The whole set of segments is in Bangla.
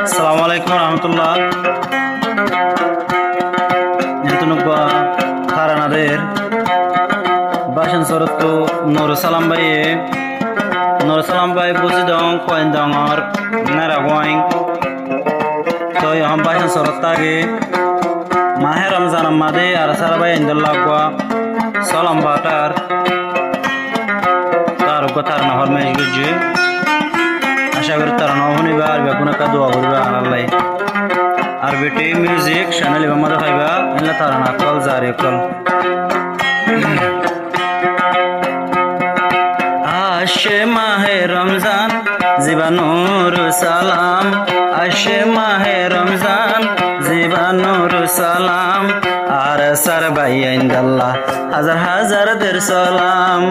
আসসালামু আলাইকুম রহমতুল্লাহ। যেহেতু তারানাদের বাসন সরত নুর সালাম ভাই বুঝি দং কয়েন দঙর নারা গোয়াইং তো এখন বাসন সরত তাগে মাহে রমজান মাদে আর সারা ভাই ইন্দুল্লাহ গোয়া সালাম বাটার তার কথার নহর মেজ গুজি আশা করি তারা নহনিবা আর বেগুনা কা দোয়া করবে আল্লাহ আর বেটি মিউজিক চ্যানেল মাদে খাইবা ইল্লা তারা না কল জারি কল আসে মাহে রমজান জীবানুর সালাম আসে মাহে রমজান জীবানুর সালাম আর সার ভাই আইন্দাল্লাহ হাজার হাজার দের সালাম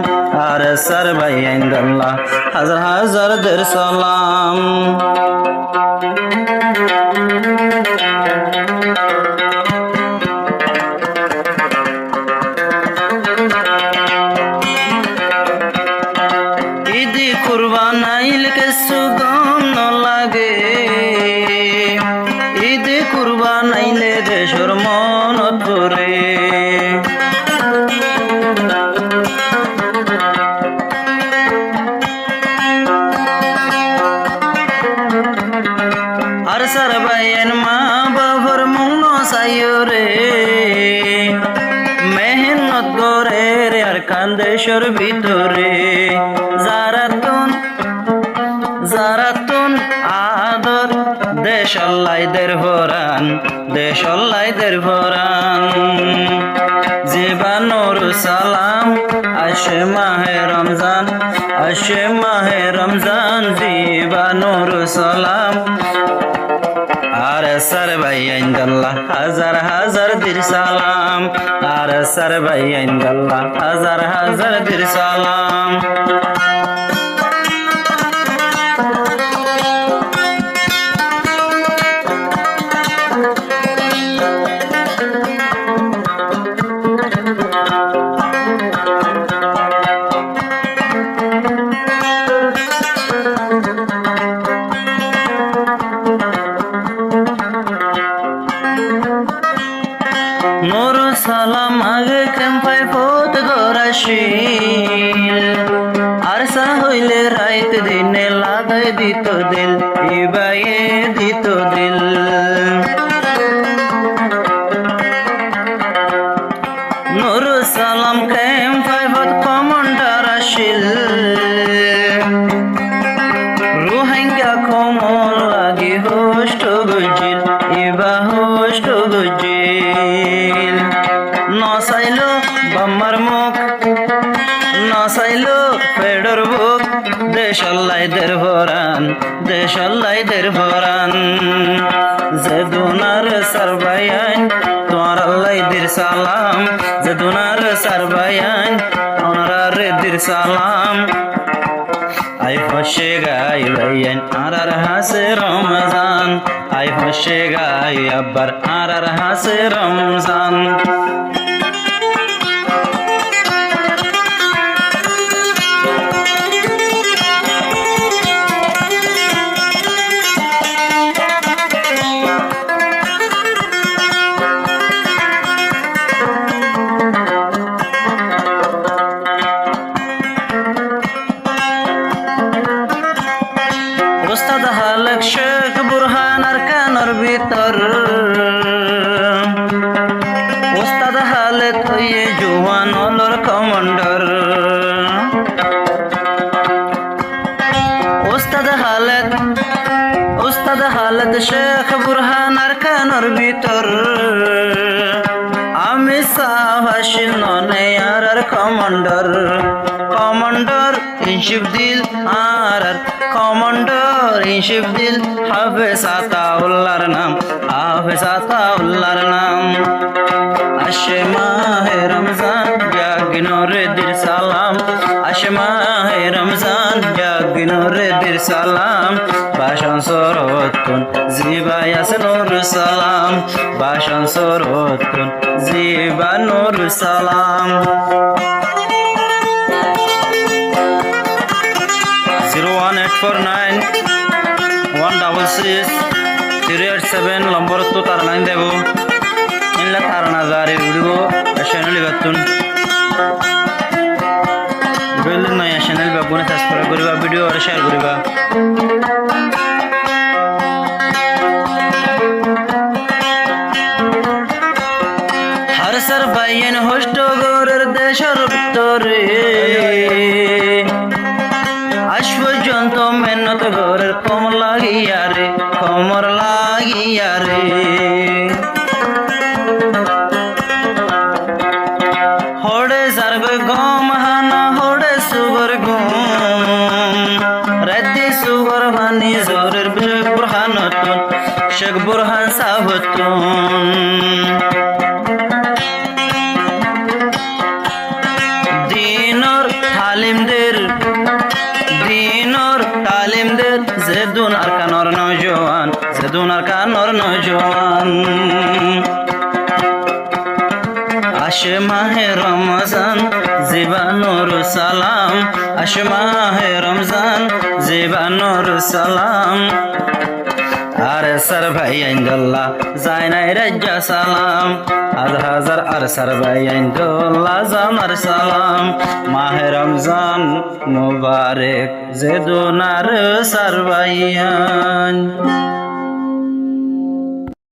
আর সার ভাই আইন্দাল্লাহ হাজার হাজার দের সালাম ঈদি কুরবান আইল কে সুগম ন লাগে ঈদি কুরবান আইলে দেশর মনত পরে আর সার বাইন মা বাবার মন সাইও রে মেহনত করে রে আর কান্দেশর ভিতরে জারাতুন আদর দেশাল্লাইদের ভরান জীবানুর সালাম আসে মাহে রমজান জীবানুর সালাম আর সার ভাই আইন্দাল্লাহ হাজার হাজার দির সালাম আর সার ভাই আইন্দাল্লাহ হাজার হাজার দির সালাম নুর সালাম আগে কেম্পাই ফোত গরাশিল আর সা হইলে রাইত দিনে লাগাই দিত দিল ইবায়ে দিত দিল নুর সালাম কেম্পাই ফোত কমান্ডার আসিল রুহাঙ্গা কমল লাগি হোষ্ট গুজিল ইবা হোষ্ট গুজিল নসাইলো বাম্মার মুখ নসাইলো ফেডর বুক দেশাল্লাইদের ভরান জেদুনার সারবায়ান তোমার আল্লাইদের সালাম জেদুনার সারবায়ান ওনার দের সালাম আই ফসে গাই ভাইয়ান আর হাসে রমজান আই ফসে গাই আব্বার আর হাসে রমজান উস্তাদ হালক শেখ বুরহান আর কানর ভিতর উস্তাদ হালক হইয়ে জুয়ান অলর কমান্ডার উস্তাদ হালক শেখ বুরহান আর কানর ভিতর আমি সাহাশিল ননে আর কমান্ডার ইনশিপ দিল আর কমান্ডার ইনশিপ দিল হাফেজ আতাউল্লাহর নাম আসে মাহে রমজান জাগিনোরে দির সালাম আসে মাহে রমজান জাগিনোরে দির সালাম বাসন সরতুন জিবায়াস নূর সালাম বাসন সরতুন জিবা নূর সালাম 01 01849 166 নম্বর তো তার লাইন দেব ইনলা তার নাজারে ভিডিও চ্যানেল বাতুন বেলুন নয়া চ্যানেল বাবুনে সাবস্ক্রাইব করিবা ভিডিও আর শেয়ার করিবা हर सर भाईन होस्ट गोरर देशर ভিতরে আশ্ব জন্ত মেহনত গোরর কমর লাগিয়া রে হোড়ে সার্গ গম হানা হোড়ে সুগর গম রাতি সুগর হানি জোরের বুরহানতুন শেখ বুরহান সাহতুন দিনর তালিমদের জেদুন আর কানর নজওয়ান আসে মাহে রমজান জীবানুর সালাম আসে মাহে রমজান জীবানুর সালাম আরে সর ভাই আইন্দুল্লাহ জানাই রাজ্জা সালাম হাজার আর সর ভাই আইন্দুল্লাহ জানার সালাম মাহে রমজান মুবারক জেদুনার সর ভাইয়ান